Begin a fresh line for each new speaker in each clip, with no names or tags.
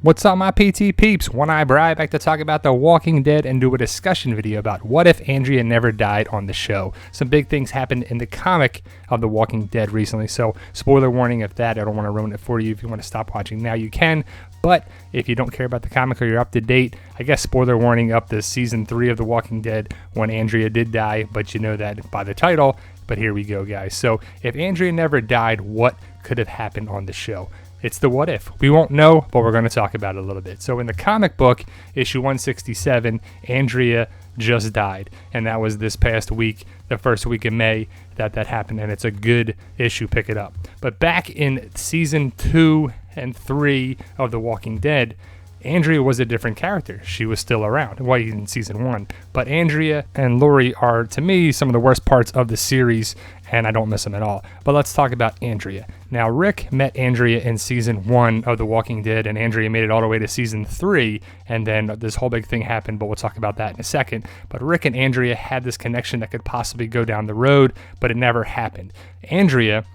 What's up, my PT peeps? One Eye Bri back to talk about The Walking Dead and do a discussion video about what if Andrea never died on the show. Some big things happened in the comic of The Walking Dead recently, so spoiler warning if that, I don't want to ruin it for you. If you want to stop watching now, you can. But if you don't care about the comic or you're up to date, I guess spoiler warning up to season 3 of The Walking Dead when Andrea did die, but you know that by the title. But here we go, guys. So if Andrea never died, what could have happened on the show? It's the what if. We won't know, but we're going to talk about it a little bit. So in the comic book, issue 167, Andrea just died. And that was this past week, the first week in May, that happened. And it's a good issue. Pick it up. But back in season 2 and 3 of The Walking Dead, Andrea was a different character. She was still around. Well, in season 1. But Andrea and Lori are, to me, some of the worst parts of the series, and I don't miss them at all. But let's talk about Andrea. Now, Rick met Andrea in season 1 of The Walking Dead, and Andrea made it all the way to season 3, and then this whole big thing happened, but we'll talk about that in a second. But Rick and Andrea had this connection that could possibly go down the road, but it never happened. Andrea,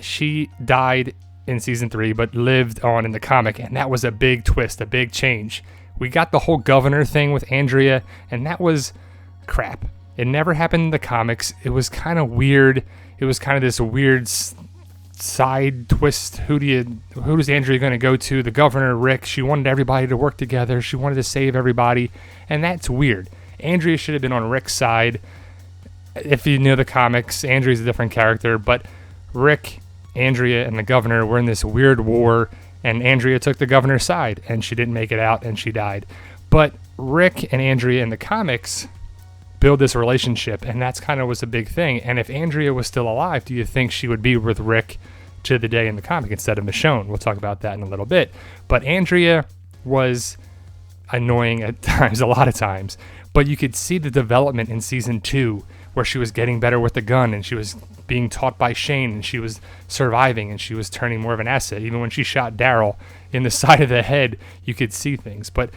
she died in season 3, but lived on in the comic, and that was a big twist, a big change. We got the whole governor thing with Andrea, and that was crap. It never happened in the comics. It was kind of weird. It was kind of this weird side twist. Who's Andrea going to go to? The governor, Rick. She wanted everybody to work together. She wanted to save everybody, and that's weird. Andrea should have been on Rick's side. If you know the comics, Andrea's a different character, but Rick, Andrea, and the governor were in this weird war, and Andrea took the governor's side, and she didn't make it out, and she died. But Rick and Andrea in the comics build this relationship, and that's kind of was a big thing. And if Andrea was still alive, do you think she would be with Rick to the day in the comic instead of Michonne? We'll talk about that in a little bit. But Andrea was annoying at times, a lot of times, but you could see the development in season 2 where she was getting better with the gun, and she was being taught by Shane, and she was surviving, and she was turning more of an asset. Even when she shot Daryl in the side of the head, you could see things. But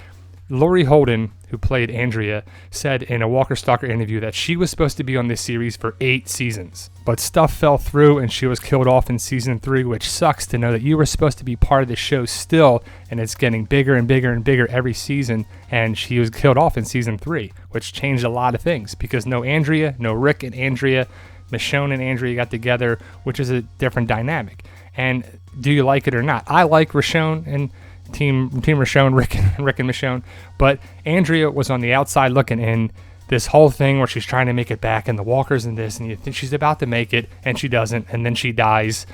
Laurie Holden, who played Andrea, said in a Walker Stalker interview that she was supposed to be on this series for 8 seasons. But stuff fell through, and she was killed off in season 3, which sucks to know that you were supposed to be part of the show still, and it's getting bigger and bigger and bigger every season, and she was killed off in season 3, which changed a lot of things, because no Andrea, no Rick and Andrea, Michonne and Andrea got together, which is a different dynamic. And do you like it or not? I like Michonne and Team Michonne, Rick and Michonne, but Andrea was on the outside looking in. This whole thing where she's trying to make it back, and the walkers and this, and you think she's about to make it, and she doesn't, and then she dies,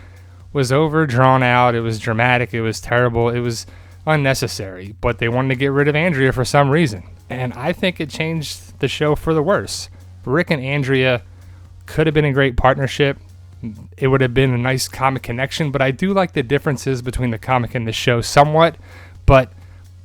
was over, drawn out. It was dramatic. It was terrible. It was unnecessary, but they wanted to get rid of Andrea for some reason, and I think it changed the show for the worse. Rick and Andrea could have been a great partnership. It would have been a nice comic connection, but I do like the differences between the comic and the show somewhat, but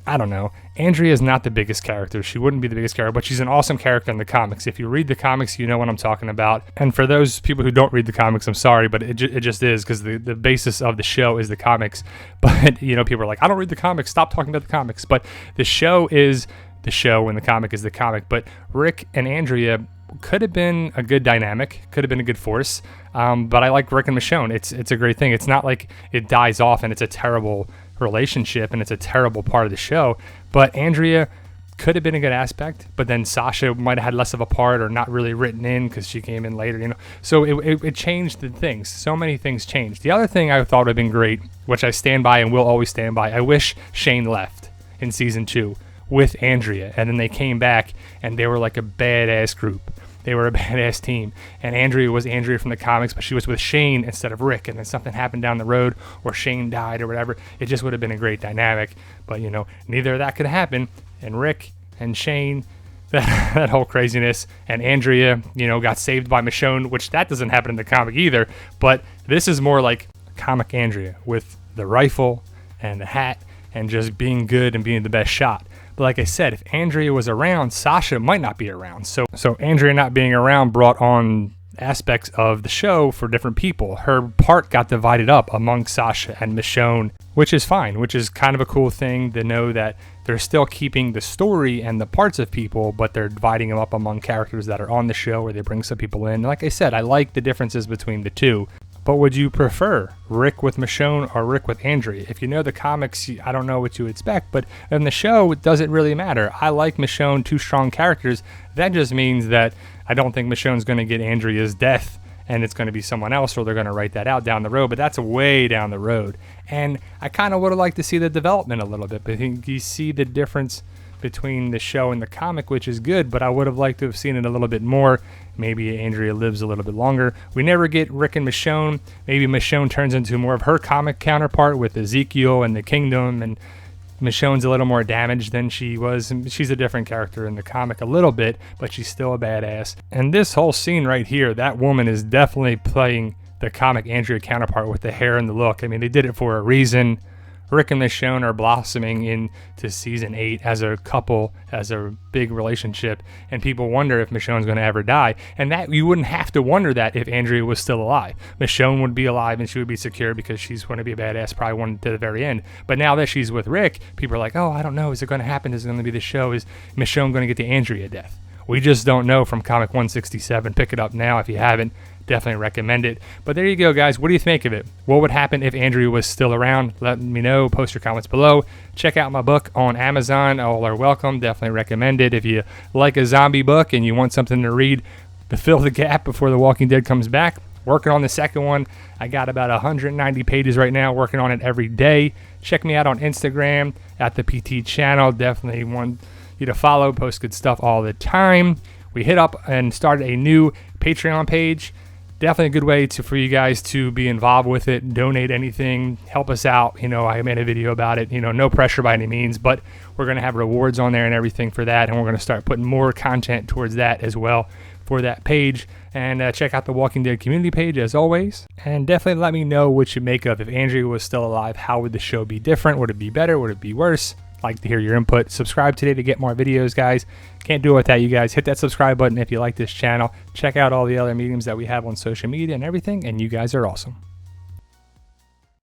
I don't know. Andrea is not the biggest character. She wouldn't be the biggest character, but she's an awesome character in the comics. If you read the comics, you know what I'm talking about. And for those people who don't read the comics, I'm sorry, but it just is, because the basis of the show is the comics. But, you know, people are like, I don't read the comics. Stop talking about the comics. But the show is the show, and the comic is the comic. But Rick and Andrea could have been a good dynamic, could have been a good force, but I like Rick and Michonne. It's a great thing. It's not like it dies off and it's a terrible relationship and it's a terrible part of the show, but Andrea could have been a good aspect, but then Sasha might have had less of a part or not really written in because she came in later, you know. So it changed the things. So many things changed. The other thing I thought would have been great, which I stand by and will always stand by, I wish Shane left in season 2 with Andrea, and then they came back and they were like a badass group. They were a badass team, and Andrea was Andrea from the comics, but she was with Shane instead of Rick, and then something happened down the road or Shane died or whatever. It just would have been a great dynamic, but you know, neither of that could happen. And Rick and Shane, that whole craziness, and Andrea, you know, got saved by Michonne, which that doesn't happen in the comic either, but this is more like comic Andrea with the rifle and the hat and just being good and being the best shot. But like I said, if Andrea was around, Sasha might not be around. So Andrea not being around brought on aspects of the show for different people. Her part got divided up among Sasha and Michonne, which is fine, which is kind of a cool thing to know that they're still keeping the story and the parts of people, but they're dividing them up among characters that are on the show, or they bring some people in. Like I said, I like the differences between the two. But would you prefer Rick with Michonne or Rick with Andrea? If you know the comics, I don't know what you expect, but in the show, it doesn't really matter. I like Michonne, two strong characters. That just means that I don't think Michonne's going to get Andrea's death, and it's going to be someone else, or they're going to write that out down the road, but that's way down the road. And I kind of would have liked to see the development a little bit, but you see the difference between the show and the comic, which is good, but I would have liked to have seen it a little bit more. Maybe Andrea lives a little bit longer. We never get Rick and Michonne. Maybe Michonne turns into more of her comic counterpart with Ezekiel and the Kingdom, and Michonne's a little more damaged than she was. She's a different character in the comic a little bit, but she's still a badass. And this whole scene right here, that woman is definitely playing the comic Andrea counterpart with the hair and the look. I mean, they did it for a reason. Rick and Michonne are blossoming into season 8 as a couple, as a big relationship, and people wonder if Michonne's going to ever die. And that you wouldn't have to wonder that if Andrea was still alive. Michonne would be alive and she would be secure because she's going to be a badass, probably one to the very end. But now that she's with Rick, people are like, oh, I don't know, is it going to happen? Is it going to be the show? Is Michonne going to get the Andrea death? We just don't know from Comic 167. Pick it up now if you haven't. Definitely recommend it. But there you go, guys. What do you think of it? What would happen if Andrea was still around? Let me know. Post your comments below. Check out my book on Amazon. All are welcome. Definitely recommend it. If you like a zombie book and you want something to read to fill the gap before The Walking Dead comes back, working on the second one. I got about 190 pages right now, working on it every day. Check me out on Instagram at the PT channel. Definitely want you to follow. Post good stuff all the time. We hit up and started a new Patreon page. Definitely a good way for you guys to be involved with it, donate anything, help us out. I made a video about it, no pressure by any means, but we're going to have rewards on there and everything for that, and we're going to start putting more content towards that as well for that page. And check out the Walking Dead community page as always, and definitely let me know what you make of. If Andrea was still alive, how would the show be different? Would it be better? Would it be worse? Like to hear your input. Subscribe today to get more videos, guys. Can't do it without you guys. Hit that subscribe button if you like this channel. Check out all the other mediums that we have on social media and everything, and you guys are awesome.